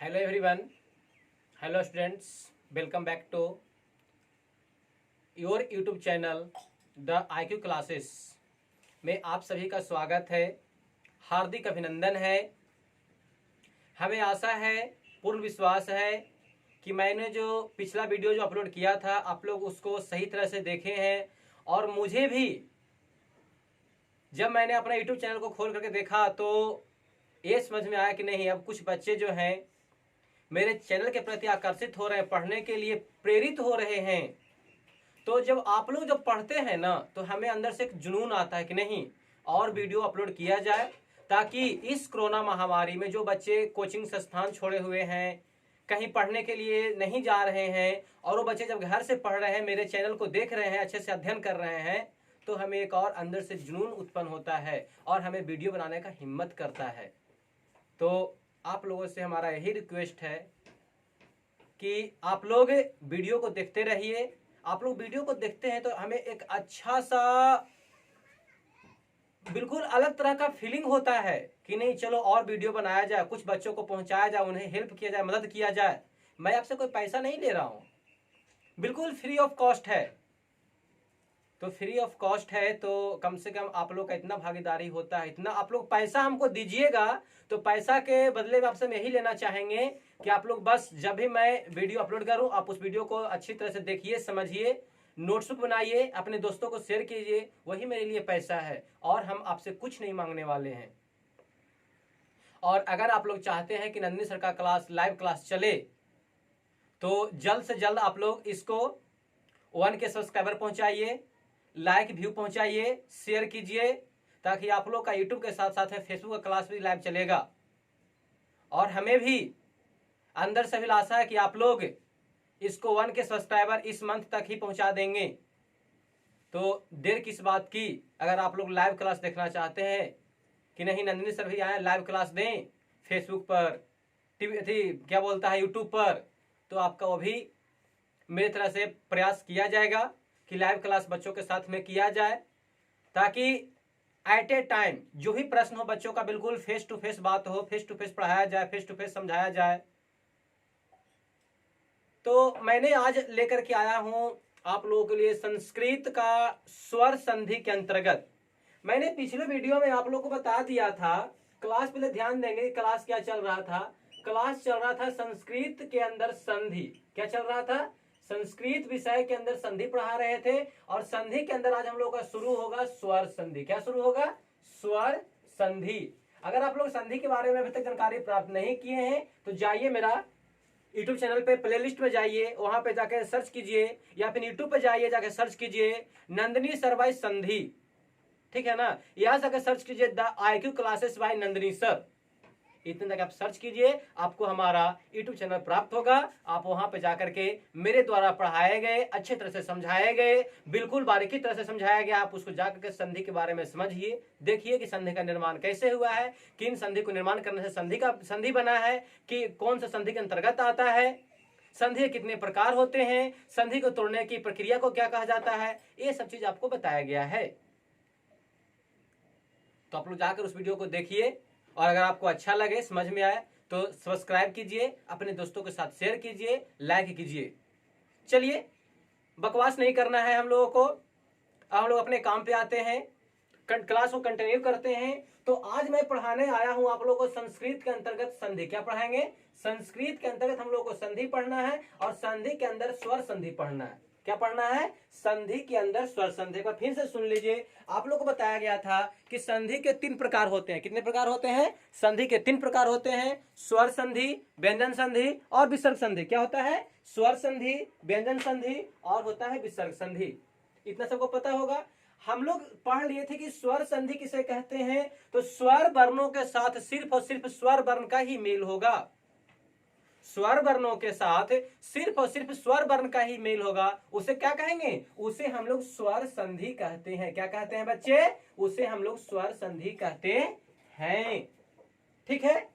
Hello everyone, hello students, welcome back to your YouTube channel the IQ classes में आप सभी का स्वागत है। हार्दिक अभिनंदन है। हमें आशा है, पूर्ण विश्वास है कि मैंने जो पिछला वीडियो जो अपलोड किया था आप लोग उसको सही तरह से देखे हैं। और मुझे भी जब मैंने अपना यूट्यूब चैनल को खोल करके देखा तो ये समझ में आया कि नहीं, अब कुछ बच्चे जो हैं मेरे चैनल के प्रति आकर्षित हो रहे हैं, पढ़ने के लिए प्रेरित हो रहे हैं। तो जब आप लोग जब पढ़ते हैं ना तो हमें अंदर से एक जुनून आता है कि नहीं और वीडियो अपलोड किया जाए, ताकि इस कोरोना महामारी में जो बच्चे कोचिंग संस्थान छोड़े हुए हैं, कहीं पढ़ने के लिए नहीं जा रहे हैं, और वो बच्चे जब घर से पढ़ रहे हैं, मेरे चैनल को देख रहे हैं, अच्छे से अध्ययन कर रहे हैं, तो हमें एक और अंदर से जुनून उत्पन्न होता है और हमें वीडियो बनाने का हिम्मत करता है। तो आप लोगों से हमारा यही रिक्वेस्ट है कि आप लोग वीडियो को देखते रहिए। आप लोग वीडियो को देखते हैं तो हमें एक अच्छा सा बिल्कुल अलग तरह का फीलिंग होता है कि नहीं, चलो और वीडियो बनाया जाए, कुछ बच्चों को पहुंचाया जाए, उन्हें हेल्प किया जाए, मदद किया जाए। मैं आपसे कोई पैसा नहीं ले रहा हूं, बिल्कुल फ्री ऑफ कॉस्ट है। तो फ्री ऑफ कॉस्ट है तो कम से कम आप लोग का इतना भागीदारी होता है, इतना आप लोग पैसा हमको दीजिएगा, तो पैसा के बदले में आपसे हम यही लेना चाहेंगे कि आप लोग बस जब भी मैं वीडियो अपलोड करूं आप उस वीडियो को अच्छी तरह से देखिए, समझिए, नोट्स बनाइए, अपने दोस्तों को शेयर कीजिए, वही मेरे लिए पैसा है और हम आपसे कुछ नहीं मांगने वाले हैं। और अगर आप लोग चाहते हैं कि नंदिनी सर का क्लास लाइव क्लास चले तो जल्द से जल्द आप लोग इसको 1K सब्सक्राइबर पहुंचाइए, लाइक व्यू पहुंचाइए, शेयर कीजिए, ताकि आप लोग का यूट्यूब के साथ साथ है फेसबुक का क्लास भी लाइव चलेगा। और हमें भी अंदर से अभिलाषा है कि आप लोग इसको 1K सब्सक्राइबर इस मंथ तक ही पहुंचा देंगे। तो देर किस बात की, अगर आप लोग लाइव क्लास देखना चाहते हैं कि नहीं नंदिनी सर भी आए लाइव क्लास दें फेसबुक पर, टीवी क्या बोलता है यूट्यूब पर, तो आपका वो भी मेरी तरह से प्रयास किया जाएगा कि लाइव क्लास बच्चों के साथ में किया जाए, ताकि एट ए टाइम जो भी प्रश्न हो बच्चों का बिल्कुल फेस टू फेस बात हो, फेस टू फेस पढ़ाया जाए, फेस टू फेस समझाया जाए। तो मैंने आज लेकर के आया हूं आप लोगों के लिए संस्कृत का स्वर संधि के अंतर्गत। मैंने पिछले वीडियो में आप लोगों को बता दिया था, क्लास पहले ध्यान देंगे, क्लास क्या चल रहा था। क्लास चल रहा था संस्कृत के अंदर संधि। क्या चल रहा था? संस्कृत विषय के अंदर संधि पढ़ा रहे थे, और संधि के अंदर आज हम लोग का शुरू होगा स्वर संधि। क्या शुरू होगा? स्वर संधि। अगर आप लोग संधि के बारे में अभी तक जानकारी प्राप्त नहीं किए हैं तो जाइए मेरा यूट्यूब चैनल पे प्लेलिस्ट में जाइए, वहां पे जाके सर्च कीजिए, या फिर यूट्यूब पे जाइए जाके सर्च कीजिए नंदिनी सर बाय संधि, ठीक है ना। यहां से सर्च कीजिए the IQ classes bye Nandini sir, इतने तक आप सर्च कीजिए, आपको हमारा यूट्यूब चैनल प्राप्त होगा। आप वहां पे जाकर के मेरे द्वारा पढ़ाए गए, अच्छे तरह से समझाए गए, बिल्कुल बारीकी तरह से समझाया गया, आप उसको जाकर के संधि के बारे में समझिए, देखिए कि संधि का निर्माण कैसे हुआ है, किन संधि को निर्माण करने से संधि बना है, कि कौन सा संधि के अंतर्गत आता है, संधि कितने प्रकार होते हैं, संधि को तोड़ने की प्रक्रिया को क्या कहा जाता है, ये सब चीज आपको बताया गया है। तो आप लोग जाकर उस वीडियो को देखिए, और अगर आपको अच्छा लगे, समझ में आए, तो सब्सक्राइब कीजिए, अपने दोस्तों के साथ शेयर कीजिए, लाइक कीजिए। चलिए, बकवास नहीं करना है हम लोगों को, हम लोग अपने काम पे आते हैं, क्लास को कंटिन्यू करते हैं। तो आज मैं पढ़ाने आया हूं आप लोगों को संस्कृत के अंतर्गत संधि। क्या पढ़ाएंगे? संस्कृत के अंतर्गत हम लोग को संधि पढ़ना है, और संधि के अंदर स्वर संधि पढ़ना है। क्या पढ़ना है? संधि के अंदर स्वर संधि। पर फिर से सुन लीजिए, आप लोग को बताया गया था कि संधि के 3 प्रकार होते हैं। कितने प्रकार होते हैं? संधि के 3 प्रकार होते हैं, स्वर संधि, व्यंजन संधि और विसर्ग संधि। क्या होता है? स्वर संधि, व्यंजन संधि और होता है विसर्ग संधि। इतना सबको पता होगा। हम लोग पढ़ लिए थे कि स्वर संधि किसे कहते हैं, तो स्वर वर्णों के साथ सिर्फ और सिर्फ स्वर वर्ण का ही मेल होगा। स्वर वर्णों के साथ सिर्फ और सिर्फ स्वर वर्ण का ही मेल होगा, उसे क्या कहेंगे? उसे हम लोग स्वर संधि कहते हैं। क्या कहते हैं बच्चे? उसे हम लोग स्वर संधि कहते हैं, ठीक है।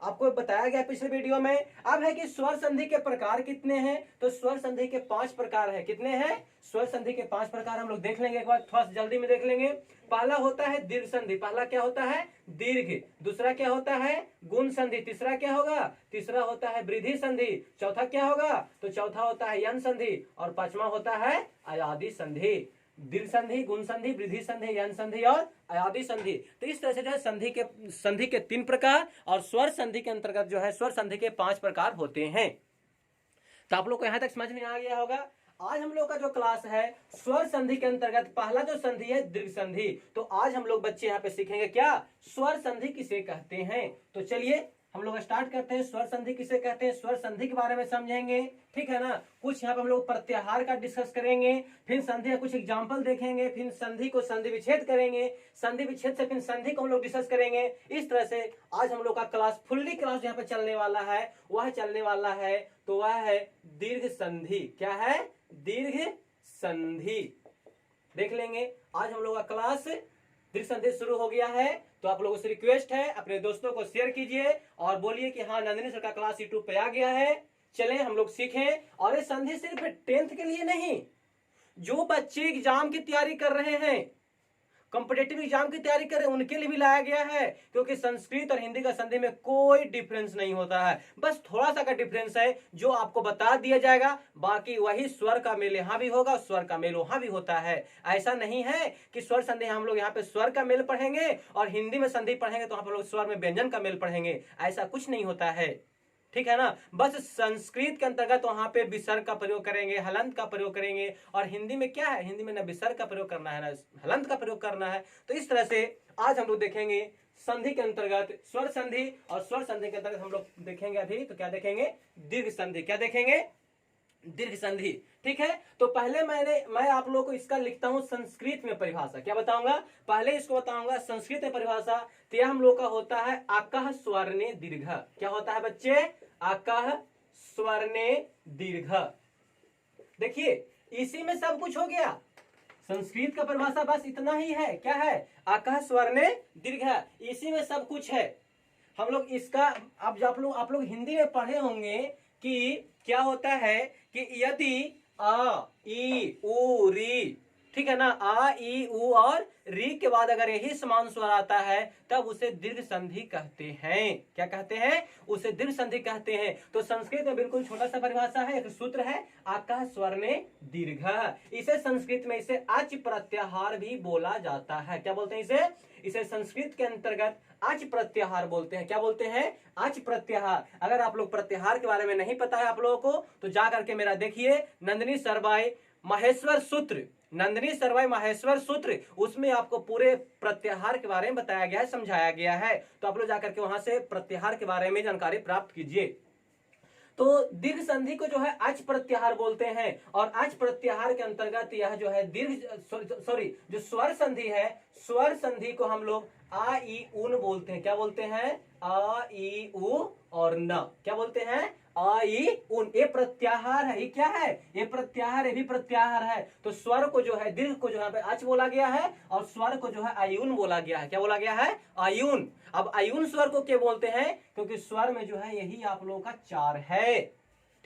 आपको बताया गया पिछले वीडियो में। अब है कि स्वर संधि के प्रकार कितने हैं, तो स्वर संधि के 5 प्रकार है। कितने हैं? स्वर संधि के 5 प्रकार हम लोग देख लेंगे, एक बार थोड़ा जल्दी में देख लेंगे। पहला होता है दीर्घ संधि। पहला क्या होता है? दीर्घ। दूसरा क्या होता है? गुण संधि। तीसरा क्या होगा? तीसरा होता है वृद्धि संधि। चौथा क्या होगा? तो चौथा होता है यन संधि। और पांचवा होता है अयादि संधि। दीर्घ संधि, गुण संधि, वृद्धि संधि, यन संधि और अयादि संधि। तो इस तरह से जो है संधि के 3 प्रकार और स्वर संधि के अंतर्गत जो है स्वर संधि के 5 प्रकार होते हैं। तो आप लोग को यहां तक समझ में आ गया होगा। आज हम लोग का जो क्लास है स्वर संधि के अंतर्गत पहला जो संधि है दीर्घ संधि। तो आज हम लोग बच्चे यहाँ पे सीखेंगे क्या? स्वर संधि किसे कहते हैं। तो चलिए हम लोग स्टार्ट करते हैं। स्वर संधि किसे कहते हैं, स्वर संधि के बारे में समझेंगे, ठीक है ना। कुछ यहाँ पे हम लोग प्रत्याहार का डिस्कस करेंगे, फिर संधि का कुछ एग्जांपल देखेंगे, फिर संधि को संधि विच्छेद करेंगे, संधि विच्छेद से फिर संधि को हम लोग डिस्कस करेंगे। इस तरह से आज हम लोग का क्लास फुल्ली क्लास यहाँ पे चलने वाला है। वह चलने वाला है तो वह है दीर्घ संधि। क्या है? दीर्घ संधि। देख लेंगे आज हम लोग का क्लास दीर्घ संधि शुरू हो गया है। तो आप लोगों से रिक्वेस्ट है अपने दोस्तों को शेयर कीजिए और बोलिए कि हाँ नंदिनी सर का क्लास यूट्यूब पे आ गया है, चलें हम लोग सीखें। और ये संधि सिर्फ 10th के लिए नहीं, जो बच्चे एग्जाम की तैयारी कर रहे हैं, कॉम्पिटेटिव एग्जाम की तैयारी कर रहे हैं, उनके लिए भी लाया गया है। क्योंकि संस्कृत और हिंदी का संधि में कोई डिफरेंस नहीं होता है, बस थोड़ा सा का डिफरेंस है जो आपको बता दिया जाएगा। बाकी वही स्वर का मेल यहाँ भी होगा, स्वर का मेल वहां भी होता है। ऐसा नहीं है कि स्वर संधि हम लोग यहाँ पे स्वर का मेल पढ़ेंगे और हिंदी में संधि पढ़ेंगे तो हम लोग स्वर में व्यंजन का मेल पढ़ेंगे, ऐसा कुछ नहीं होता है, ठीक है ना। बस संस्कृत के अंतर्गत वहां पे विसर्ग का प्रयोग करेंगे, हलंत का प्रयोग करेंगे। और हिंदी में क्या है? हिंदी में ना विसर्ग का प्रयोग करना है ना हलंत का प्रयोग करना है। तो इस तरह से आज हम लोग देखेंगे संधि के अंतर्गत स्वर संधि, और स्वर संधि के अंतर्गत हम लोग देखेंगे अभी तो क्या देखेंगे? दीर्घ संधि। क्या देखेंगे? दीर्घ संधि, ठीक है। तो पहले मैं आप लोगों को इसका लिखता हूं संस्कृत में परिभाषा। क्या बताऊंगा? पहले इसको बताऊंगा संस्कृत में परिभाषा। तो यह हम लोग का होता है आकः स्वर्णे दीर्घ। क्या होता है बच्चे? आकः स्वर्णे दीर्घ। देखिए इसी में सब कुछ हो गया। संस्कृत का परिभाषा बस इतना ही है। क्या है? आकः स्वर्णे दीर्घ, इसी में सब कुछ है। हम लोग इसका अब आप लोग हिंदी में पढ़े होंगे कि क्या होता है कि यदि आ ई उ री, ठीक है ना, आ ई उ और री के बाद अगर यही समान स्वर आता है तब उसे दीर्घ संधि कहते हैं। क्या कहते हैं? उसे दीर्घ संधि कहते हैं। तो संस्कृत में बिल्कुल छोटा सा परिभाषा है, एक सूत्र है आकः स्वर्णे दीर्घ। इसे संस्कृत में इसे अच प्रत्याहार भी बोला जाता है। क्या बोलते हैं इसे संस्कृत के अंतर्गत अच प्रत्याहार बोलते हैं। क्या बोलते हैं? अच प्रत्याहार। अगर आप लोग प्रत्याहार के बारे में नहीं पता है आप लोगों को तो जा करके मेरा देखिए नंदिनी सरबाई माहेश्वर सूत्र, नंदिनी सरबाई माहेश्वर सूत्र, उसमें आपको पूरे प्रत्याहार के बारे में बताया गया है, समझाया गया है। तो आप लोग जाकर के वहां से प्रत्याहार के बारे में जानकारी प्राप्त कीजिए। तो दीर्घ संधि को जो है अच प्रत्याहार बोलते हैं। और अच प्रत्याहार के अंतर्गत यह जो है जो स्वर संधि है, स्वर संधि को हम लोग आ ई उन बोलते हैं। क्या बोलते हैं? आ ई उ और न। क्या बोलते हैं? आ ई उन। ये प्रत्याहार है। ये क्या है? ये प्रत्याहार, ये भी प्रत्याहार है। तो स्वर को जो है दीर्घ को जो है अच बोला गया है और स्वर को जो है आयुन बोला गया है। क्या बोला गया है? आयुन। अब आयुन स्वर को क्या बोलते हैं? क्योंकि स्वर में जो है यही आप लोगों का 4 है,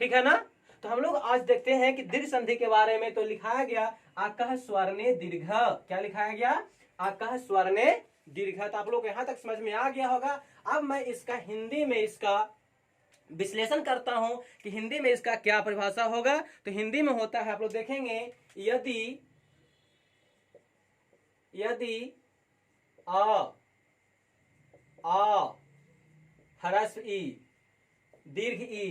ठीक है ना। तो हम लोग आज देखते हैं कि दीर्घ संधि के बारे में। तो लिखाया गया आकः स्वर्णे दीर्घ। क्या लिखाया गया? आकः स्वर्णे दीर्घ। तो आप लोग यहां तक समझ में आ गया होगा। अब मैं इसका हिंदी में इसका विश्लेषण करता हूं कि हिंदी में इसका क्या परिभाषा होगा। तो हिंदी में होता है, आप लोग देखेंगे, यदि आ ह्रस्व ई दीर्घ ई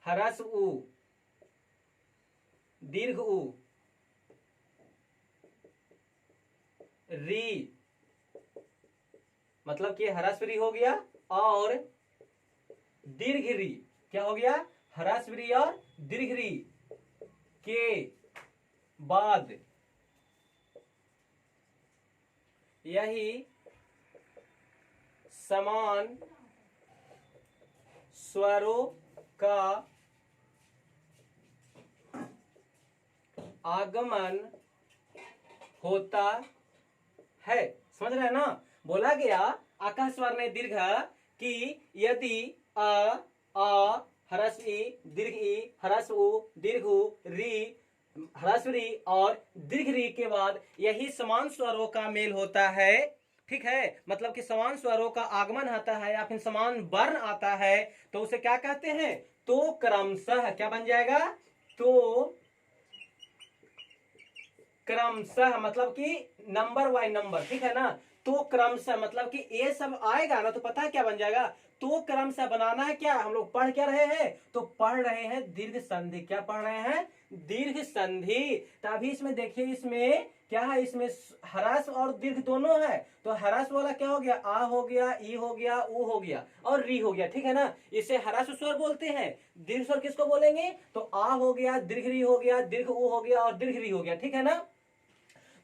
ह्रस्व उ दीर्घ उ री, मतलब कि ह्रस्व री हो गया और दीर्घ री। क्या हो गया? ह्रस्व री और दीर्घ री के बाद यही समान स्वरों का आगमन होता है। समझ रहे हैं ना? बोला गया आकः स्वर्णे दीर्घ कि यदि आ ह्रस्व ई दीर्घ ई ह्रस्व उ दीर्घ उ री ह्रस्व री और दीर्घ री के बाद यही समान स्वरों का मेल होता है, ठीक है, मतलब कि समान स्वरों का आगमन आता है या फिर समान वर्ण आता है, तो उसे क्या कहते हैं? तो क्रमशः क्या बन जाएगा? तो क्रमशः मतलब कि नंबर बाय नंबर, ठीक है ना। तो क्रमशः मतलब कि ये सब आएगा ना तो पता है क्या बन जाएगा? तो क्रमशः बनाना है क्या? हम लोग पढ़ क्या रहे हैं? तो पढ़ रहे हैं दीर्घ संधि। क्या पढ़ रहे हैं? दीर्घ संधि। तभी इसमें देखिए, इसमें क्या है? इसमें ह्रस्व और दीर्घ दोनों है। तो ह्रस्व वाला क्या हो गया? आ हो गया, ई हो गया, उ हो गया और री हो गया, ठीक है ना। इसे ह्रस्व स्वर बोलते हैं। दीर्घ स्वर किसको बोलेंगे? तो आ हो गया, दीर्घ री हो गया, दीर्घ उ हो गया और दीर्घ री हो गया, ठीक है ना।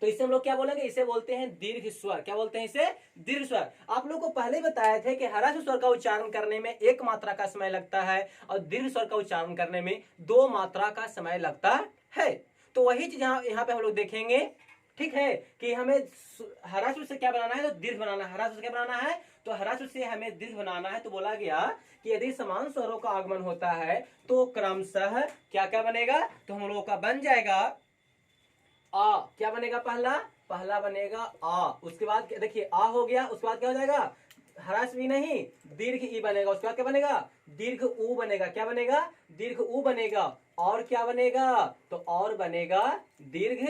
तो इसे हम लोग क्या बोलेंगे? इसे बोलते हैं दीर्घ स्वर। क्या बोलते हैं इसे? दीर्घ स्वर। आप लोग को पहले बताए थे कि ह्रस्व स्वर का उच्चारण करने में 1 मात्रा का समय लगता है और दीर्घ स्वर का उच्चारण करने में 2 मात्रा का समय लगता है। तो वही चीज यहाँ पे हम लोग देखेंगे, ठीक है, कि हमें ह्रस्व से क्या बनाना है? तो दीर्घ बनाना है। ह्रस्व से क्या बनाना है? तो ह्रस्व से हमें दीर्घ बनाना है। तो बोला गया कि यदि समान स्वरों का आगमन होता है तो क्रमशः क्या क्या बनेगा? तो हम लोगों का बन जाएगा आ। क्या बनेगा? पहला बनेगा आ। उसके बाद देखिए आ हो गया, उसके बाद क्या हो जाएगा? ह्रस्व ई नहीं, दीर्घ ई बनेगा। उसके बाद क्या बनेगा? दीर्घ उ बनेगा। क्या बनेगा? दीर्घ उ बनेगा। और क्या बनेगा? तो और बनेगा दीर्घ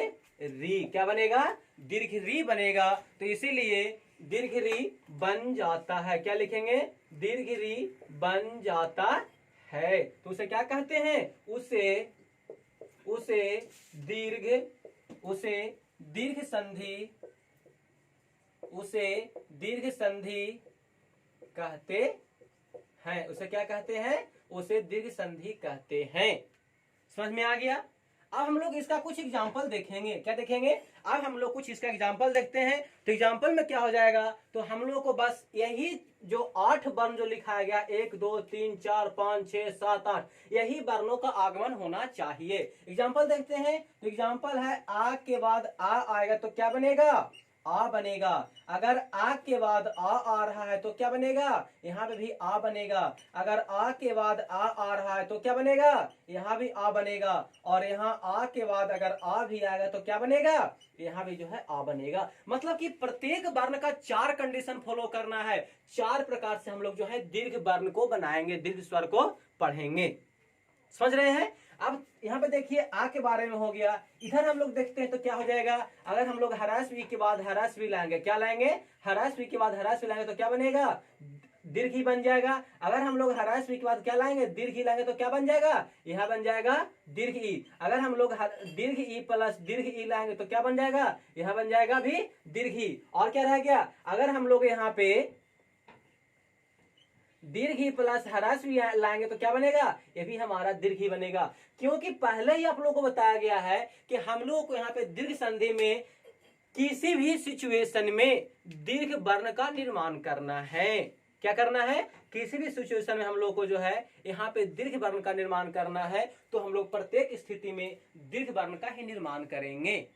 री। क्या बनेगा? दीर्घ री बनेगा। तो इसीलिए दीर्घ री बन जाता है। क्या लिखेंगे? दीर्घ री बन जाता है। तो उसे क्या कहते हैं? उसे दीर्घ संधि कहते हैं। उसे क्या कहते हैं? उसे दीर्घ संधि कहते हैं। समझ में आ गया? अब हम लोग इसका कुछ एग्जाम्पल देखेंगे। क्या देखेंगे? अब हम लोग कुछ इसका एग्जाम्पल देखते हैं। तो एग्जाम्पल में क्या हो जाएगा? तो हम लोग को बस यही जो 8 वर्ण जो लिखाया गया 1 2 3 4 5 6 7 8, यही वर्णों का आगमन होना चाहिए। एग्जाम्पल देखते हैं। तो एग्जाम्पल है आ के बाद आ आएगा तो क्या बनेगा? आ बनेगा। अगर आ के बाद आ रहा है तो क्या बनेगा? यहाँ पे भी आ बनेगा। अगर आ के बाद आ रहा है तो क्या बनेगा? यहाँ भी आ बनेगा। और यहाँ आ के बाद अगर आ भी आएगा तो क्या बनेगा? यहाँ भी जो है आ बनेगा। मतलब कि प्रत्येक वर्ण का 4 कंडीशन फॉलो करना है। 4 प्रकार से हम लोग जो है दीर्घ वर्ण को बनाएंगे, दीर्घ स्वर को पढ़ेंगे। समझ रहे हैं? अब यहाँ पे देखिए आ के बारे में हो गया। इधर हम लोग देखते हैं तो क्या हो जाएगा? अगर हम लोग ह्रस्व ई के बाद ह्रस्व ई लाएंगे, क्या लाएंगे? ह्रस्व ई के बाद ह्रस्व ई लाएंगे तो क्या बनेगा? दीर्घ ई बन जाएगा। अगर हम लोग ह्रस्व ई के बाद क्या लाएंगे? दीर्घ ई लाएंगे तो क्या बन जाएगा? यह बन जाएगा दीर्घ ई। अगर हम लोग दीर्घ ई प्लस दीर्घ ई लाएंगे तो क्या बन जाएगा? यह बन जाएगा भी दीर्घ ई। और क्या रह गया? अगर हम लोग यहाँ पे दीर्घ ही प्लस ह्रस्व लाएंगे तो क्या बनेगा? ये भी हमारा दीर्घ ही बनेगा। क्योंकि पहले ही आप लोगों को बताया गया है कि हम लोगों को यहाँ पे दीर्घ संधि में किसी भी सिचुएशन में दीर्घ वर्ण का निर्माण करना है। क्या करना है? किसी भी सिचुएशन में हम लोग को जो है यहाँ पे दीर्घ वर्ण का निर्माण करना है। तो हम लोग प्रत्येक स्थिति में दीर्घ वर्ण का ही निर्माण करेंगे।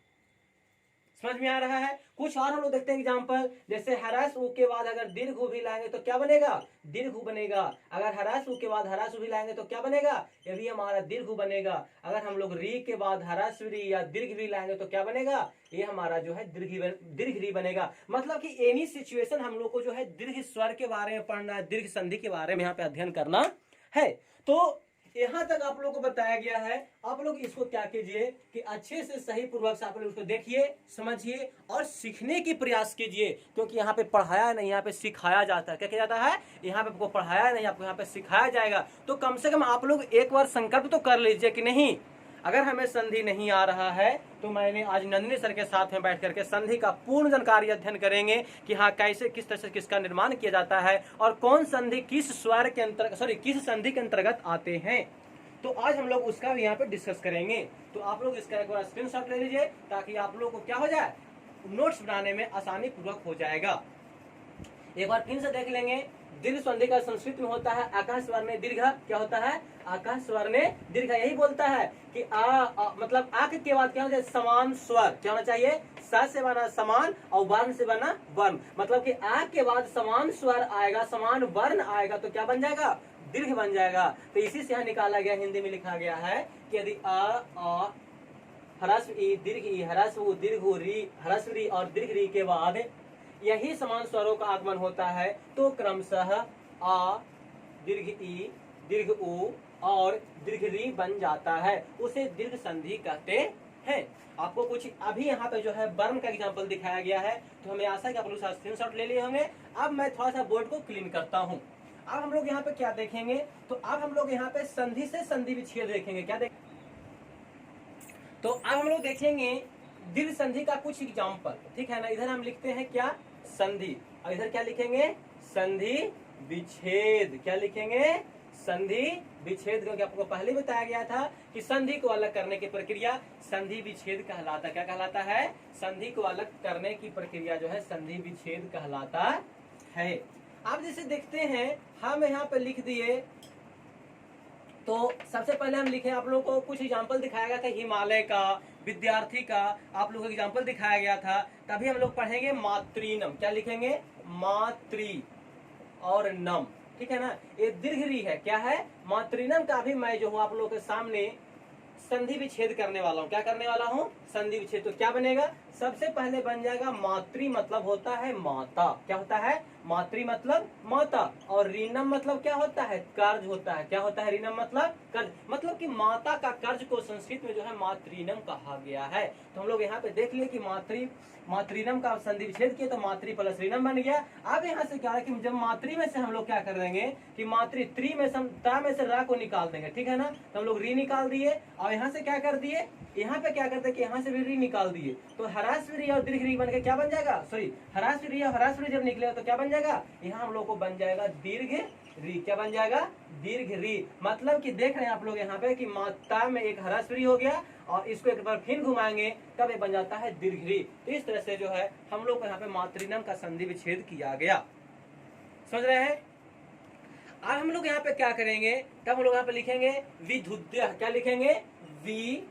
समझ में आ रहा है? कुछ और हम लोग देखते हैं एग्जाम्पल। जैसे ह्रस्व उ के बाद अगर दीर्घ उ भी लाएंगे तो क्या बनेगा? दीर्घ उ बनेगा। अगर ह्रस्व उ के बाद ह्रस्व भी लाएंगे तो क्या बनेगा? ये भी हमारा दीर्घ उ बनेगा। अगर हम लोग री के बाद ह्रस्व री या दीर्घ भी लाएंगे तो क्या बनेगा? ये हमारा जो है दीर्घ री बनेगा। मतलब कि एनी सिचुएशन हम लोग को जो है दीर्घ स्वर के बारे में पढ़ना है, दीर्घ संधि के बारे में यहाँ पे अध्ययन करना है। तो यहां तक आप लोगों को बताया गया है। आप लोग इसको क्या कीजिए कि अच्छे से सही पूर्वक से आप लोग उसको देखिए, समझिए और सीखने की प्रयास कीजिए। क्योंकि यहाँ पे पढ़ाया नहीं, यहाँ पे सिखाया जाता है। क्या किया जाता है? यहाँ पे आपको पढ़ाया नहीं, आपको यहाँ पे सिखाया जाएगा। तो कम से कम आप लोग एक बार संकल्प तो कर लीजिए कि नहीं, अगर हमें संधि नहीं आ रहा है तो मैंने आज नंदिनी सर के साथ में बैठ करके संधि का पूर्ण जानकारी अध्ययन करेंगे कि हाँ कैसे किस तरह से किसका निर्माण किया जाता है और कौन संधि किस स्वर के अंतर्गत किस संधि के अंतर्गत आते हैं। तो आज हम लोग उसका भी यहाँ पे डिस्कस करेंगे। तो आप लोग इसका एक बार स्क्रीनशॉट ले लीजिए ताकि आप लोग को क्या हो जाए, नोट्स बनाने में आसानी पूर्वक हो जाएगा। एक बार फिर से देख लेंगे। दीर्घ संधि का संस्कृत में होता है आकाश स्वर्ण दीर्घ। क्या होता है? आकाश स्वर्ण दीर्घ। यही बोलता है कि मतलब आक के बाद क्या होना चाहिए? समान स्वर। क्या होना चाहिए? स से बना समान और वर्ण से बना वर्ण। मतलब कि आक के बाद समान स्वर आएगा, समान वर्ण आएगा तो क्या बन जाएगा? दीर्घ बन जाएगा। तो इसी से यहाँ निकाला गया, हिंदी में लिखा गया है कि यदि अ ह्रस्व ई दीर्घ ई ह्रस्व उ दीर्घ उ री ह्रस्व री और दीर्घ री के बाद यही समान स्वरों का आगमन होता है तो क्रमशः आ दीर्घ ई दीर्घ उ और दीर्घ री बन जाता है। उसे दीर्घ संधि कहते हैं। आपको कुछ अभी यहाँ पे जो है वर्ण का एग्जाम्पल दिखाया गया है, तो हमें आशा है कि आप लोग स्क्रीनशॉट ले लिए होंगे। अब मैं थोड़ा सा बोर्ड को क्लीन करता हूँ। अब हम लोग यहाँ पे क्या देखेंगे? तो अब हम लोग यहाँ पे संधि से संधि विच्छेद देखेंगे। क्या देखेंगे? तो अब हम लोग देखेंगे दीर्घ संधि का कुछ एग्जाम्पल, ठीक है ना। इधर हम लिखते हैं क्या? संधि। और इधर क्या लिखेंगे? संधि विच्छेद। क्या लिखेंगे? संधि विच्छेद। क्योंकि आपको पहले बताया गया था कि संधि को अलग करने की प्रक्रिया संधि विच्छेद कहलाता है। क्या कहलाता है? संधि को अलग करने की प्रक्रिया जो है संधि विच्छेद कहलाता है। आप जैसे देखते हैं हम यहाँ पे लिख दिए, तो सबसे पहले हम लिखे, आप लोगों को कुछ एग्जाम्पल दिखाया गया था हिमालय का, विद्यार्थी का, आप लोगों को एग्जाम्पल दिखाया गया था। तभी हम लोग पढ़ेंगे मातृनम। क्या लिखेंगे? मातृ और नम, ठीक है ना। ये दीर्घ री है। क्या है? मातृनम का भी मैं जो हूँ आप लोगों के सामने संधि विच्छेद करने वाला हूँ। क्या करने वाला हूँ? संधि विच्छेद। तो क्या बनेगा? सबसे पहले बन जाएगा मातृ, मतलब होता है माता। क्या होता है? मातृ मतलब माता। और रीनम मतलब क्या होता है? कर्ज होता है। क्या होता है? रीनम मतलब कर्ज। मतलब कि माता का कर्ज को संस्कृत में जो है मातृनम कहा गया है। तो हम लोग यहाँ पे देख लिए कि मातृनम का संधि विच्छेद किया तो मातृ प्लस रीनम बन गया। अब यहाँ से क्या है कि जब मातृ में से हम लोग क्या कर देंगे कि मातृ त्री में से ता में से रा को निकाल देंगे, ठीक है ना। तो हम लोग री निकाल दिए और यहाँ से क्या कर दिए, यहाँ पे क्या करते हैं कि यहाँ से भी री निकाल दिए। तो ह्रस्व री और दीर्घ री बन के क्या बन जाएगा? सॉरी, ह्रस्व री और ह्रस्व री जब निकलेगा तो क्या बन जाएगा? यहाँ हम लोग को बन जाएगा दीर्घ री। क्या बन जाएगा? दीर्घ री। मतलब कि देख रहे हैं आप लोग यहाँ पे कि माता में एक ह्रस्व री हो गया और इसको एक बार फिर घुमाएंगे तब ये बन जाता है दीर्घ री। तो इस तरह से जो है हम लोग को यहाँ पे मातृनम का संधि विच्छेद किया गया। समझ रहे हैं? अब हम लोग यहाँ पे क्या करेंगे? तब हम लोग यहाँ पे लिखेंगे विधुद्य। क्या लिखेंगे? विधुदय।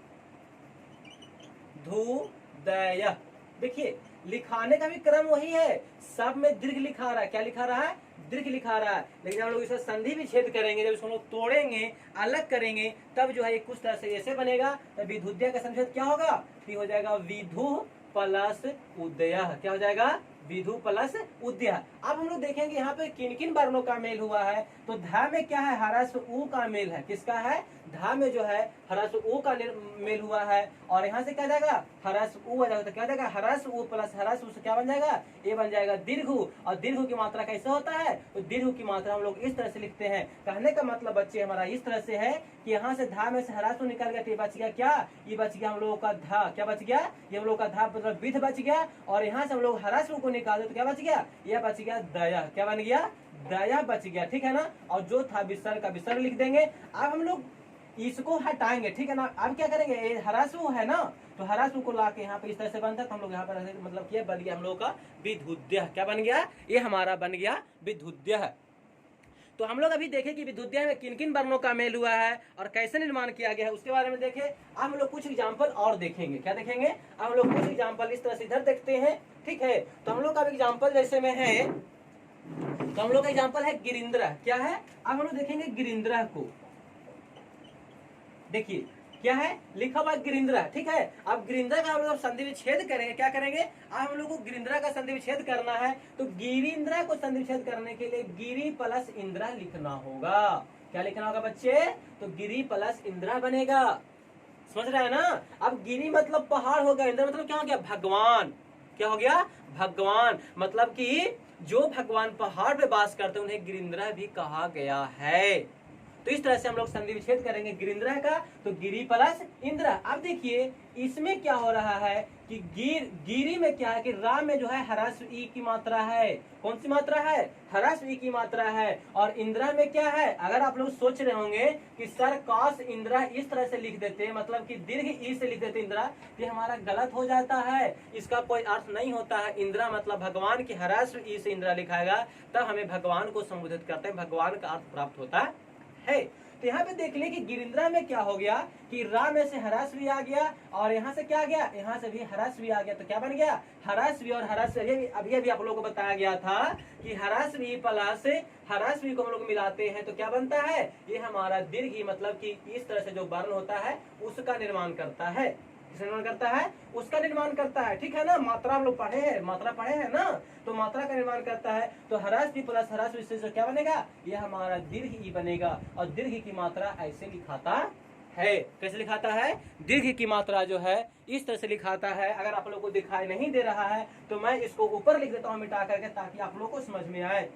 देखिए लिखाने का भी क्रम वही है, सब में दीर्घ लिखा रहा है। क्या लिखा रहा है? दीर्घ लिखा रहा है। लेकिन जब हम लोग इसे संधि विच्छेद करेंगे, जब इसको हम लोग तोड़ेंगे, अलग करेंगे, तब जो है कुछ तरह से ऐसे बनेगा। तो विधुद्य का संधि क्या होगा? ये हो जाएगा विधु प्लस उदय। क्या हो जाएगा? विधु प्लस उदय। अब हम लोग देखेंगे यहाँ पे किन किन वर्णों का मेल हुआ है। तो धा में क्या है? ह्रस्व उ का मेल है। किसका है? धा में जो है ह्रस्व उ का मेल हुआ है। और यहाँ से क्या जाएगा? ह्रस्व उ आ जाएगा। तो क्या जाएगा? ह्रस्व उ प्लस ह्रस्व से क्या बन जाएगा? ये बन जाएगा दीर्घ। और दीर्घ की मात्रा कैसे होता है? तो दीर्घ की मात्रा हम लोग इस तरह से लिखते हैं। कहने का मतलब बच्चे हमारा इस तरह से है कि यहाँ से धा में से ह्रस्व निकल गया, तो बच गया क्या? ये बच गया हम लोगों का धा। क्या बच गया? ये हम लोग का धा मतलब विध बच गया। और यहाँ से हम लोग ह्रस्व को निकाल दे तो क्या बच गया? यह बच गया दया। क्या बन गया? दया बच गया, ठीक है ना। और जो था विसर्ग का विसर्ग लिख देंगे। अब हम लोग इसको हटाएंगे, ठीक है ना। अब क्या करेंगे? ह्रस्व है ना, तो ह्रस्व को ला के यहाँ पे इस तरह से बनता है। तो हम लोग यहाँ पर मतलब क्या बन गया हम लोग का? विधुद्य। क्या बन गया? ये हमारा बन गया विधुद्य। तो हम लोग अभी देखें कि विधुद्य में किन किन वर्णों का मेल हुआ है और कैसे निर्माण किया गया है, उसके बारे में देखें। अब हम लोग कुछ एग्जाम्पल और देखेंगे। क्या देखेंगे? अब हम लोग कुछ एग्जाम्पल इस तरह से इधर देखते हैं, ठीक है। तो हम लोग का एग्जाम्पल जैसे में है, तो हम लोग का एग्जाम्पल है गिरिंद्र। क्या है? अब हम लोग देखेंगे गिरिंद्र को। देखिए क्या है लिखा हुआ? गिरिंद्र, ठीक है। अब गिरिंद्र का हम लोग संधि विच्छेद करेंगे। क्या करेंगे? अब हम लोग को गिरिंद्र का संधि विच्छेद करना है। तो गिरिंद्र को संधि विच्छेद करने के लिए गिरी प्लस इंद्रा लिखना होगा। क्या लिखना होगा बच्चे? तो गिरी प्लस इंद्रा बनेगा। समझ रहे हैं ना। अब गिरी मतलब पहाड़ हो गया, इंद्र मतलब क्या हो गया? भगवान। क्या हो गया? भगवान। मतलब कि जो भगवान पहाड़ पे वास करते हैं उन्हें गिरिंद्र भी कहा गया है। तो इस तरह से हम लोग संधि विच्छेद करेंगे गिरिंद्रा का, तो गिरी प्लस इंद्रा। अब देखिए इसमें क्या हो रहा है कि गिरी में क्या है कि रा में जो है ह्रस्व ई की मात्रा है। कौन सी मात्रा है? ह्रस्व ई की मात्रा है। और इंद्रा में क्या है? अगर आप लोग सोच रहे होंगे कि सर कॉस इंद्रा इस तरह से लिख देते, मतलब कि दीर्घ ई से लिख देते इंद्रा, ये हमारा गलत हो जाता है, इसका कोई अर्थ नहीं होता है। इंद्रा मतलब भगवान की ह्रस्व ई से इंद्रा लिखाएगा, तब हमें भगवान को संबोधित करते हैं, भगवान का अर्थ प्राप्त होता है। तो यहाँ पे देख ले कि गिरिंद्रा में क्या हो गया कि रा में से ह्रस्व आ गया, और यहाँ से क्या आ गया? यहाँ से भी ह्रस्व आ गया, तो क्या बन गया? ह्रस्व और ह्रस्व। अभी आप लोगों को बताया गया था कि ह्रस्व प्लस ह्रस्व को हम लोग मिलाते हैं तो क्या बनता है? ये हमारा दीर्घ, मतलब कि इस तरह से जो वर्ण होता है उसका निर्माण करता है। निर्माण करता है, उसका निर्माण करता है, ठीक है ना। मात्रा हम लोग पढ़े हैं, मात्रा पढ़े हैं ना, तो मात्रा का निर्माण करता है। तो ह्रस्व प्लस ह्रस्व से क्या बनेगा? ये हमारा दीर्घ ई बनेगा। और दीर्घ की मात्रा ऐसे लिखाता है। कैसे लिखाता है? दीर्घ की मात्रा जो है इस तरह से लिखाता है। अगर आप लोग को दिखाई नहीं दे रहा है तो मैं इसको ऊपर लिख देता हूँ मिटा करके, ताकि आप लोग को समझ में आए।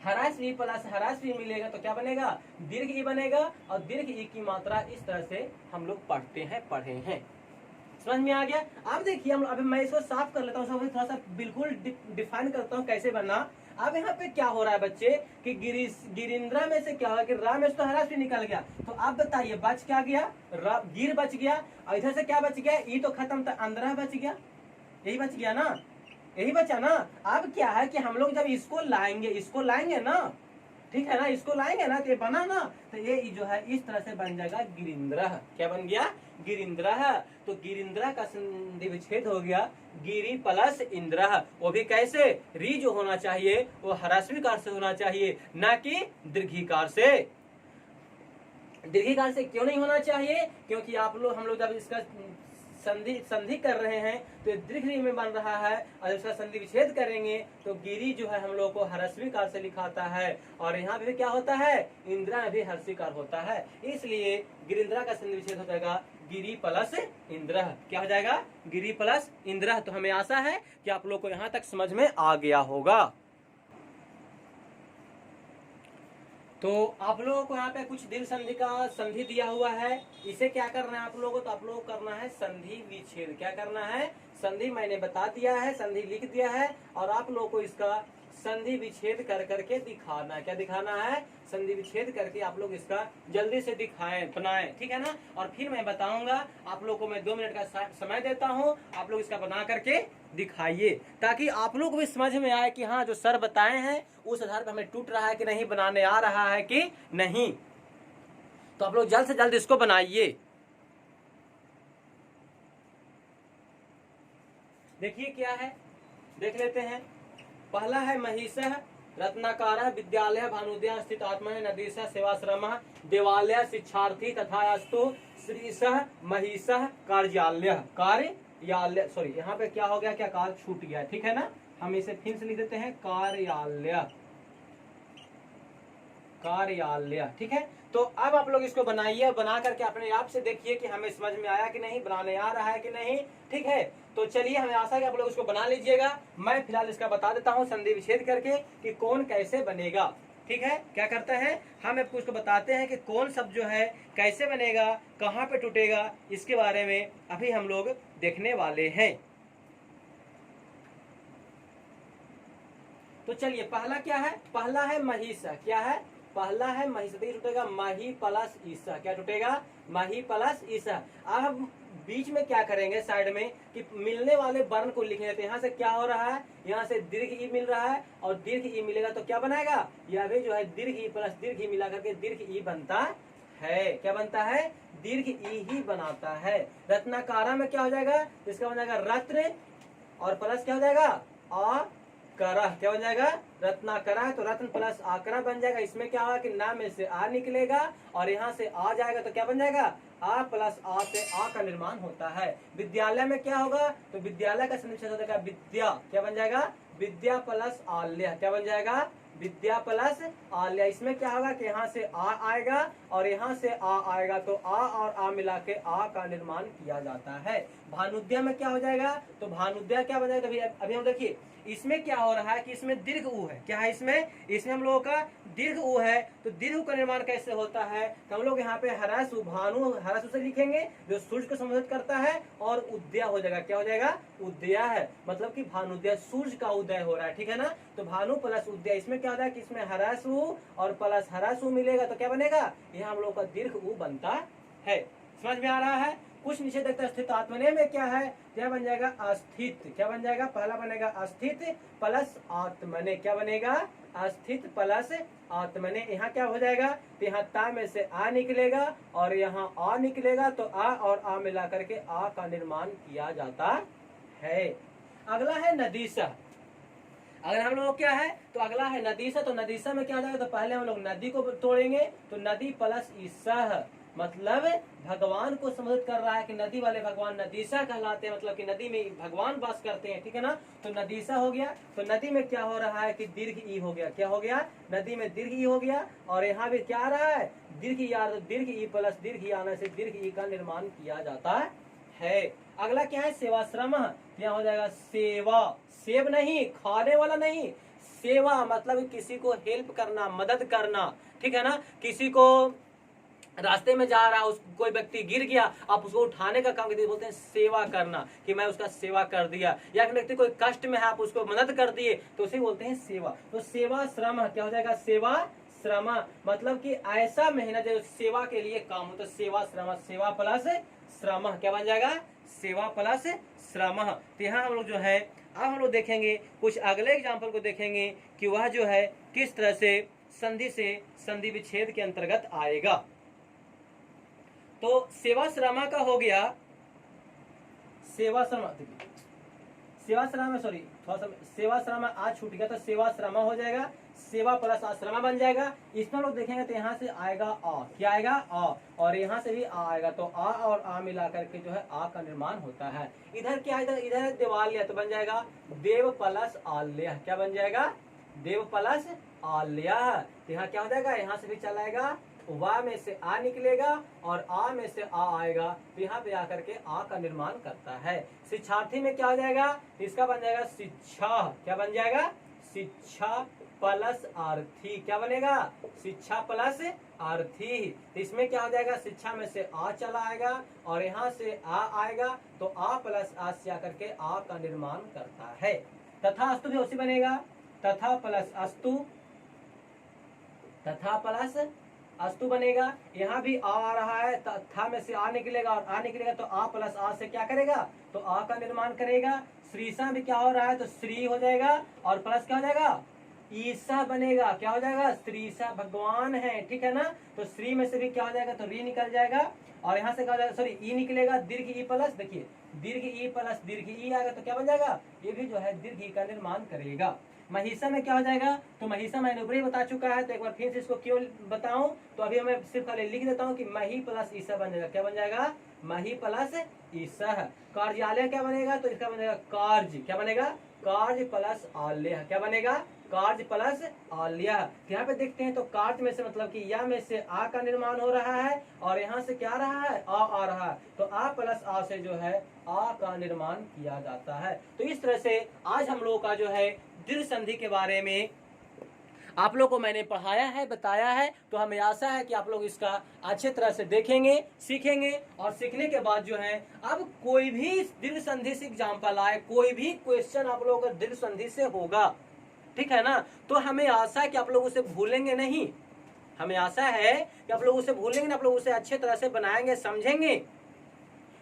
ह्रस्व प्लस ह्रस्व मिलेगा तो क्या बनेगा? दीर्घ ई बनेगा। और दीर्घ ई की मात्रा इस तरह से हम लोग पढ़ते हैं, पढ़े हैं। समझ में आ गया? अब देखिए हम अभी मैं इसको साफ कर लेता हूँ, थोड़ा सा बिल्कुल डिफाइन करता हूँ कैसे बनना। अब यहाँ पे क्या हो रहा है बच्चे कि गिरिंद्रा में से क्या हुआ कि रा में से तो ह्रस्व निकल गया, तो आप बताइए बच क्या गया? गिर बच गया। और इधर से क्या बच गया? ई तो खत्म था, अंदर बच गया। यही बच गया ना, यही बचा ना। अब क्या है कि हम लोग जब इसको लाएंगे ना, ठीक है ना, इसको लाएंगे ना तो ये बना ना, तो ये जो है इस तरह से बन जाएगा गिरिंद्रा। क्या बन गया? गिरिंद्रा। तो गिरिंद्रा का संधि विच्छेद हो गया गिरी प्लस इंद्रा। वो भी कैसे? री जो होना चाहिए वो ह्रस्वीकार से होना चाहिए, ना कि दीर्घीकार से। दीर्घीकार से क्यों नहीं होना चाहिए? क्योंकि हम लोग जब इसका संधि कर रहे हैं तो दीर्घ में बन रहा है, और इसका संधि विच्छेद करेंगे तो गिरी जो है हम लोग को ह्रस्वीकार से लिखाता है। और यहाँ पे क्या होता है? इंद्रा में भी ह्रस्वीकार होता है, इसलिए गिरिंद्रा का संधि विच्छेद हो जाएगा गिरी प्लस इंद्र। क्या हो जाएगा? गिरी प्लस इंद्र। तो हमें आशा है कि आप लोग को यहाँ तक समझ में आ गया होगा। तो आप लोगों को यहाँ पे कुछ दीर्घ संधि का संधि दिया हुआ है, इसे क्या करना है आप लोगों को? तो आप लोगों को करना है संधि विच्छेद। क्या करना है? संधि मैंने बता दिया है, संधि लिख दिया है, और आप लोगों को इसका संधि विच्छेद कर करके दिखाना है। क्या दिखाना है? संधि विच्छेद करके आप लोग इसका जल्दी से दिखाएं, बनाएं, ठीक है ना। और फिर मैं बताऊंगा, आप लोग को मैं 2 मिनट का समय देता हूँ, आप लोग इसका बना करके दिखाइए, ताकि आप लोग को भी समझ में आए कि हाँ जो सर बताए हैं उस आधार पर हमें टूट रहा है कि नहीं, बनाने आ रहा है कि नहीं। तो आप लोग जल्द से जल्द इसको बनाइए। देखिए क्या है, देख लेते हैं। पहला है महिषः रत्नाकार विद्यालय भानुद्या स्थित आत्मा नदीशः सेवाश्रम देवालय शिक्षार्थी तथा अस्तु श्रीशः महिषः कार्यालय सॉरी, यहाँ पे क्या हो गया? क्या कार छूट गया, ठीक है ना। हम इसे फिर से लिख देते हैं कार्यालय, ठीक है। तो अब आप लोग इसको बनाइए, बना करके अपने आप से देखिए कि हमें समझ में आया कि नहीं, बनाने आ रहा है कि नहीं, ठीक है। तो चलिए, हमें आशा है कि आप लोग इसको बना लीजिएगा। मैं फिलहाल इसका बता देता हूँ संधि विच्छेद करके कि कौन कैसे बनेगा, ठीक है। क्या करते हैं हम आपको इसको बताते हैं कि कौन शब्द जो है कैसे बनेगा, कहाँ पे टूटेगा, इसके बारे में अभी हम लोग देखने वाले हैं। तो चलिए, पहला क्या है? पहला है महिषा। क्या है? पहला है महिषा। तो टूटेगा मही प्लस ईसा। क्या टूटेगा? मही प्लस ईसा। अब हम बीच में क्या करेंगे, साइड में, कि मिलने वाले वर्ण को लिख लेते हैं। यहाँ से क्या हो रहा है? यहाँ से दीर्घ ई मिल रहा है, और दीर्घ ई मिलेगा तो क्या बनाएगा? यह भी जो है दीर्घ ई प्लस दीर्घ ई मिला करके दीर्घ ई बनता है। क्या बनता है? दीर्घ ई ही बनाता है। रत्नाकारा में क्या हो जाएगा? इसका बन जाएगा रत्न, और प्लस क्या हो जाएगा? आ करा। क्या बन जाएगा? रत्नाकरा। तो रत्न प्लस आकरा बन जाएगा। इसमें क्या होगा कि ना में से आ निकलेगा, और यहाँ से आ जाएगा तो क्या बन जाएगा? आ प्लस आ से आ का निर्माण होता है। विद्यालय में क्या होगा? तो विद्यालय का संधि हो जाएगा विद्या। क्या बन जाएगा? विद्या प्लस आल्य। क्या बन जाएगा? विद्या प्लस आल्य। इसमें क्या होगा कि यहाँ से आ आएगा और यहाँ से आ आएगा, तो आ और आ मिला के आ का निर्माण किया जाता है। भानुद्या में क्या हो जाएगा? तो भानुद्या क्या बन जाएगा? अभी हम देखिए, इसमें क्या हो रहा है कि इसमें दीर्घ ऊ है। क्या है इसमें हम लोगों का दीर्घ ऊ है। तो दीर्घ का निर्माण कैसे होता है, तो हम लोग यहाँ पे हरस उ भानु हरस उ से लिखेंगे जो सूर्य को संबोधित करता है, और उदय हो जाएगा। क्या हो जाएगा, उदय है, मतलब कि भानुदय, सूर्य का उदय हो रहा है, ठीक है ना। तो भानु प्लस उदय, इसमें क्या होता है कि इसमें हरस उ और प्लस हरस उ मिलेगा, तो क्या बनेगा, ये हम लोग का दीर्घ उ बनता है। समझ में आ रहा है। कुछ निषेधक स्थित आत्मनेय में क्या है, क्या बन जाएगा, अस्थित। क्या बन जाएगा, पहला बनेगा अस्थित प्लस आत्मनेय। क्या बनेगा, अस्थित प्लस आत्मनेय। यहाँ क्या हो जाएगा, तो यहाँ ता में से आ निकलेगा और यहाँ आ निकलेगा, तो आ और आ मिला करके आ का निर्माण किया जाता है। अगला है नदीसा। अगर हम लोग क्या है, तो अगला है नदीसा। तो नदीसा में क्या हो जाएगा, तो पहले हम लोग नदी को तोड़ेंगे, तो नदी प्लस ईसा, मतलब भगवान को संबोधित कर रहा है कि नदी वाले भगवान नदीसा कहलाते हैं, मतलब कि नदी में भगवान वास करते हैं, ठीक है ना। तो नदीसा हो गया। तो नदी में क्या हो रहा है कि दीर्घ ई हो गया। क्या हो गया, नदी में दीर्घ ई हो गया, और यहाँ भी क्या आ रहा है, दीर्घ ई आ, दीर्घ ई प्लस दीर्घ ई आने से दीर्घ ई का निर्माण किया जाता है। अगला क्या है, सेवाश्रम। यहाँ हो जाएगा सेवा, सेव नहीं, खाने वाला नहीं, सेवा मतलब किसी को हेल्प करना, मदद करना, ठीक है ना। किसी को रास्ते में जा रहा है, उस कोई व्यक्ति गिर गया, आप उसको उठाने का काम करते, बोलते हैं सेवा करना, कि मैं उसका सेवा कर दिया। या व्यक्ति कोई कष्ट में है, आप उसको मदद कर दिए, तो उसे बोलते हैं सेवा। तो सेवा श्रम क्या हो जाएगा, सेवा श्रम, मतलब कि ऐसा मेहनत जो सेवा के लिए काम हो, तो सेवा श्रम, सेवा प्लस श्रम क्या बन जाएगा, सेवा प्लस श्रम। तो यहाँ हम लोग जो है, अब हम लोग देखेंगे कुछ अगले एग्जाम्पल को देखेंगे कि वह जो है किस तरह से संधि विच्छेद के अंतर्गत आएगा। तो सेवा श्रमा का हो गया, सेवा श्रमा सॉरी थोड़ा सा सेवा श्रमा आज छूट गया, तो सेवा श्रमा हो जाएगा, सेवा प्लस आश्रमा बन जाएगा। इसमें लोग देखेंगे तो यहाँ से आएगा आ, क्या आएगा आ, और यहाँ से भी आ आएगा, तो आ और आ मिला करके जो है आ का निर्माण होता है। इधर क्या, इधर देवालय, तो बन जाएगा देव प्लस आल्य। क्या बन जाएगा, देव प्लस आल्य। यहाँ क्या हो जाएगा, यहाँ से भी चला आएगा, वा में से आ निकलेगा और आ में से आ आएगा, तो यहाँ पे आकर के आ का निर्माण करता है। शिक्षार्थी में क्या हो जाएगा, इसका बन जाएगा शिक्षा। क्या बन जाएगा, शिक्षा प्लस आर्थी। क्या बनेगा, शिक्षा प्लस आर्थी। तो इसमें क्या हो जाएगा, शिक्षा में से आ चला आएगा और यहाँ से आ आएगा, तो आ प्लस आ से आकर के आ का निर्माण करता है। तथा अस्तु भी उसी बनेगा, तथा प्लस अस्तु, तथा प्लस अस्तु बनेगा। यहाँ भी आ रहा है, था में से आ निकलेगा और आ निकलेगा, तो आ प्लस आ से क्या करेगा, तो आ का निर्माण करेगा। श्रीसा भी क्या हो रहा है, तो श्री हो जाएगा और प्लस क्या हो जाएगा, ईसा बनेगा। क्या हो जाएगा, श्रीसा भगवान है, ठीक है ना। तो श्री में से भी क्या हो जाएगा, तो री निकल जाएगा और यहाँ से क्या हो जाएगा, सॉरी ई निकलेगा, दीर्घ ई प्लस, देखिए दीर्घ ई प्लस दीर्घ ई आएगा, तो क्या बन जाएगा, ये भी जो है दीर्घ ई का निर्माण करेगा। महिषा में क्या हो जाएगा, तो महिषा मैंने ऊपर ही बता चुका है, तो एक बार फिर से इसको क्यों बताऊं, तो अभी मैं सिर्फ खाली लिख देता हूं कि मही प्लस ईसा बन जाएगा। क्या बन जाएगा, मही प्लस ईसा। कार्यालय क्या बनेगा, तो इसका बनेगा कार्य। क्या बनेगा, कार्य प्लस आल्य। क्या बनेगा, कार्य प्लस आल्य। यहाँ पे देखते हैं तो कार्य में से मतलब कि या में से आ का निर्माण हो रहा है और यहाँ से क्या रहा है, आ रहा है, तो आ प्लस आ से जो है आ का निर्माण किया जाता है। तो इस तरह से आज हम लोगों का जो है दीर्घ संधि के बारे में आप लोग को मैंने पढ़ाया है, बताया है। तो हमें आशा है कि आप लोग इसका अच्छे तरह से देखेंगे, सीखेंगे, और सीखने के बाद जो है अब कोई भी दीर्घ संधि से एग्जाम्पल आए, कोई भी क्वेश्चन आप लोगों का दीर्घ संधि से होगा, ठीक है ना, तो हमें आशा है कि आप लोग उसे भूलेंगे नहीं। हमें आशा है कि आप लोग उसे भूलेंगे ना, आप लोग उसे अच्छे तरह से बनाएंगे, समझेंगे,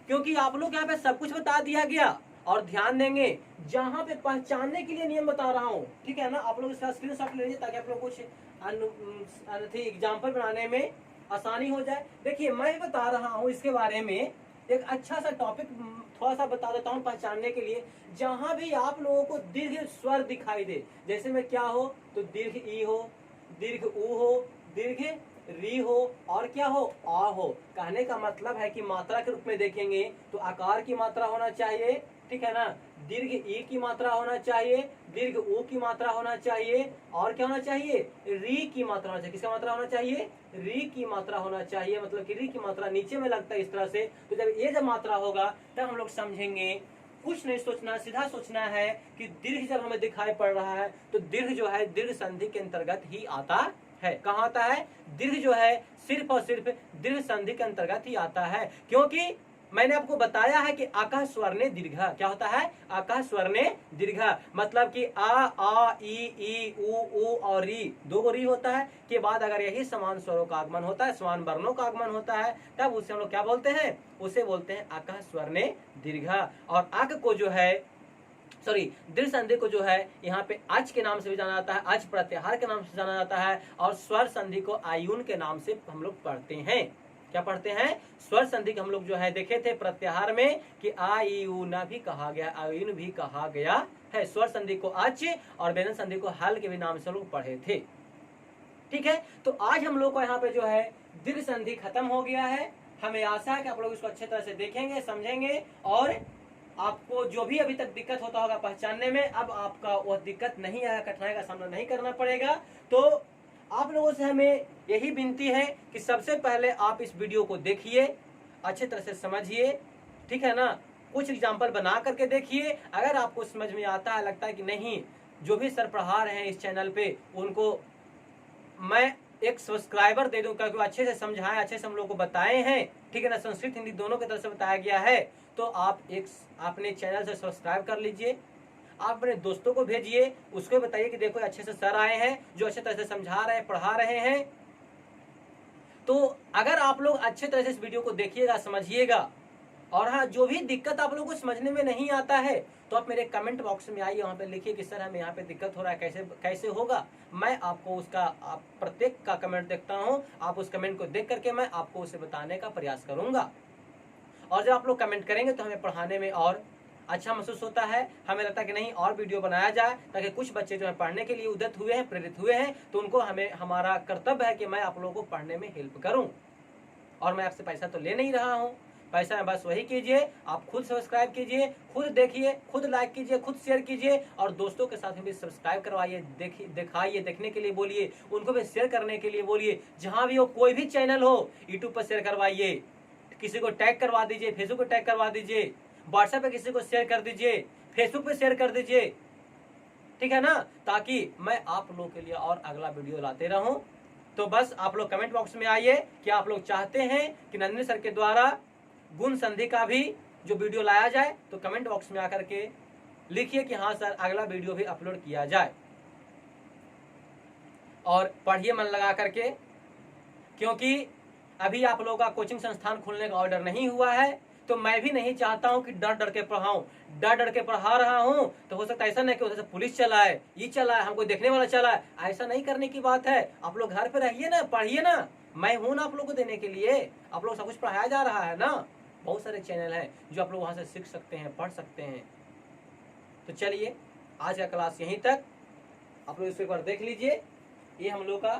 क्योंकि आप लोग यहाँ पे सब कुछ बता दिया गया। और ध्यान देंगे, जहां पे पहचानने के लिए नियम बता रहा हूँ, ठीक है ना, आप लोग इसका स्क्रीनशॉट ले लीजिए ताकि आप लोग कुछ एग्जाम्पल बनाने में आसानी हो जाए। देखिए मैं बता रहा हूँ इसके बारे में एक अच्छा सा टॉपिक थोड़ा सा बता देता हूँ पहचानने के लिए। जहां भी आप लोगों को दीर्घ स्वर दिखाई दे, जैसे में क्या हो, तो दीर्घ ई हो, दीर्घ ऊ हो, दीर्घ री हो, और क्या हो, आ हो। कहने का मतलब है कि मात्रा के रूप में देखेंगे तो आकार की मात्रा होना चाहिए, ठीक है ना, दीर्घ ई की मात्रा होना चाहिए, दीर्घ ऊ की मात्रा होना चाहिए, और क्या होना चाहिए, री की मात्रा होना चाहिए। किसका मात्रा होना चाहिए, री की मात्रा होना चाहिए, मतलब कि री की मात्रा नीचे में लगता है इस तरह से। तो जब ये जब मात्रा होगा तब हम लोग समझेंगे कुछ नहीं सोचना, सीधा सोचना है कि दीर्घ जब हमें दिखाई पड़ रहा है तो दीर्घ जो है दीर्घ संधि के अंतर्गत ही आता है। कहाँ आता है? दीर्घ जो है सिर्फ और सिर्फ दीर्घ संधि के अंतर्गत ही आता है, क्योंकि मैंने आपको बताया है कि आकाश स्वर्ण दीर्घ क्या होता है? आकाश स्वर्ण दीर्घ मतलब कि आ ई उ और री, दो री होता है के बाद अगर यही समान स्वरों का आगमन होता है, समान वर्णों का आगमन होता है, तब उसे हम लोग क्या बोलते हैं? उसे बोलते हैं आकाश स्वर्ण दीर्घ। और आक को जो है दीर्घ संधि को जो है यहाँ पे अच के नाम से भी जाना जाता है, अच प्रत्याहार के नाम से जाना जाता है, और स्वर संधि को आयुन के नाम से हम लोग पढ़ते हैं। क्या पढ़ते हैं? स्वर संधि को हम लोग जो है देखे थे प्रत्याहार में कि आ ई उ न भी कहा गया, आयुन भी कहा गया है। स्वर संधि को अच और व्यंजन संधि को हल के भी नाम से लोग पढ़े थे। ठीक है, तो आज हम लोग को यहाँ पे जो है दीर्घ संधि खत्म हो गया है। हमें आशा है कि आप लोग इसको अच्छे तरह से देखेंगे, समझेंगे, और आपको जो भी अभी तक दिक्कत होता होगा पहचानने में, अब आपका वह दिक्कत नहीं आएगा, कठिनाई का सामना नहीं करना पड़ेगा। तो आप लोगों से हमें यही विनती है कि सबसे पहले आप इस वीडियो को देखिए, अच्छे तरह से समझिए, ठीक है ना। कुछ एग्जाम्पल बना करके देखिए, अगर आपको समझ में आता है, लगता है कि नहीं, जो भी सर पढ़ा रहे हैं इस चैनल पे उनको मैं एक सब्सक्राइबर दे दूं, क्योंकि अच्छे से समझाएं, अच्छे से हम लोग को बताए हैं, ठीक है ना, संस्कृत हिंदी दोनों की तरफ से बताया गया है। तो आप एक अपने चैनल से सब्सक्राइब कर लीजिए, आप अपने दोस्तों को भेजिए, उसको बताइए कि देखो अच्छे से सर आए हैं जो अच्छे तरह से समझा रहे हैं, पढ़ा रहे हैं। तो अगर आप लोग अच्छे तरह से इस वीडियो को देखिएगा, समझिएगा, और हाँ, जो भी दिक्कत आप लोगों को समझने में नहीं आता है तो आप मेरे कमेंट बॉक्स में आइए, वहाँ पे लिखिए कि सर हमें यहाँ पे दिक्कत हो रहा है, कैसे कैसे होगा। मैं आपको उसका प्रत्येक का कमेंट देखता हूँ, आप उस कमेंट को देख करके मैं आपको उसे बताने का प्रयास करूंगा। और जब आप लोग कमेंट करेंगे तो हमें पढ़ाने में और अच्छा महसूस होता है, हमें लगता है कि नहीं और वीडियो बनाया जाए, ताकि कुछ बच्चे जो है पढ़ने के लिए उद्यत हुए हैं, प्रेरित हुए हैं, तो उनको हमारा कर्तव्य है कि मैं आप लोगों को पढ़ने में हेल्प करूं। और मैं आपसे पैसा तो ले नहीं रहा हूं, पैसा है बस वही कीजिए, आप खुद सब्सक्राइब कीजिए, खुद देखिए, खुद लाइक कीजिए, खुद शेयर कीजिए, और दोस्तों के साथ भी सब्सक्राइब करवाइए, दिखाइए, देखने के लिए बोलिए, उनको भी शेयर करने के लिए बोलिए। जहां भी हो, कोई भी चैनल हो, यूट्यूब पर शेयर करवाइए, किसी को टैग करवा दीजिए, फेसबुक पे टैग करवा दीजिए, व्हाट्सएप पे किसी को शेयर कर दीजिए, फेसबुक पे शेयर कर दीजिए, ठीक है ना, ताकि मैं आप लोगों के लिए और अगला वीडियो लाते रहूं। तो बस आप लोग कमेंट बॉक्स में आइए कि आप लोग चाहते हैं कि नंदिनी सर के द्वारा गुण संधि का भी जो वीडियो लाया जाए, तो कमेंट बॉक्स में आकर के लिखिए कि हाँ सर अगला वीडियो भी अपलोड किया जाए। और पढ़िए मन लगा करके, क्योंकि अभी आप लोगों का कोचिंग संस्थान खोलने का ऑर्डर नहीं हुआ है, तो मैं भी नहीं चाहता हूं कि डर डर के पढ़ाऊं। डर डर के पढ़ा रहा हूं तो हो सकता है ऐसा नहीं कि पुलिस चला है, ये चला है, हमको देखने वाला चला है, ऐसा नहीं करने की बात है। आप लोग घर पे रहिए ना, पढ़िए ना, मैं हूं ना आप लोग को देने के लिए। आप लोग सब कुछ पढ़ाया जा रहा है ना, बहुत सारे चैनल हैं जो आप लोग वहां से सीख सकते हैं, पढ़ सकते हैं। तो चलिए आज का क्लास यहीं तक, आप लोग इसे एक बार देख लीजिए। ये हम लोग का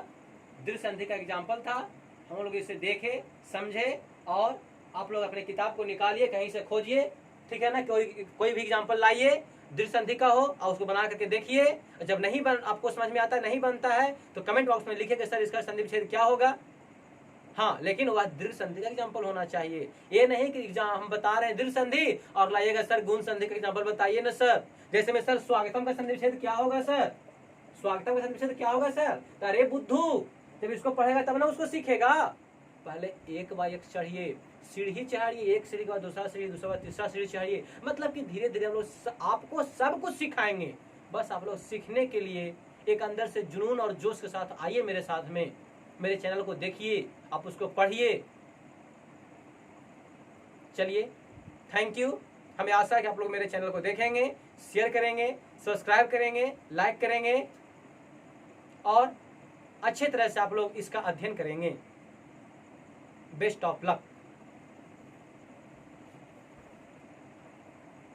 दीर्घ संधि का एग्जाम्पल था, हम लोग इसे देखे, समझे, और आप लोग अपने किताब को निकालिए, कहीं से खोजिए, ठीक है ना, कोई भी एग्जाम्पल लाइए दीर्घ संधि का हो और उसको बना करके देखिए। जब नहीं आपको समझ में आता है, नहीं बनता है, तो कमेंट बॉक्स में लिखिए कि सर इसका संधि विच्छेद क्या होगा। हाँ, लेकिन वह दीर्घ संधि का एग्जाम्पल होना चाहिए। ये नहीं कि हम बता रहे हैं दीर्घ संधि और लाइएगा सर गुण संधि का एग्जाम्पल बताइए ना सर। जैसे में सर स्वागतम का संधि विच्छेद क्या होगा सर, स्वागतम का संधि विच्छेद क्या होगा सर। अरे बुद्धू, जब इसको पढ़ेगा तब ना उसको सीखेगा। पहले एक बार एक चढ़िए, सीढ़ी चढ़िए, एक सीढ़ी के बाद दूसरा सीढ़ी, दूसरा बाद तीसरा सीढ़ी चढ़िए, मतलब कि धीरे धीरे हम लोग आपको सब कुछ सिखाएंगे। बस आप लोग सीखने के लिए एक अंदर से जुनून और जोश के साथ आइए मेरे साथ में, मेरे चैनल को देखिए, आप उसको पढ़िए। चलिए, थैंक यू। हमें आशा है कि आप लोग मेरे चैनल को देखेंगे, शेयर करेंगे, सब्सक्राइब करेंगे, लाइक करेंगे, और अच्छे तरह से आप लोग इसका अध्ययन करेंगे। Best of luck.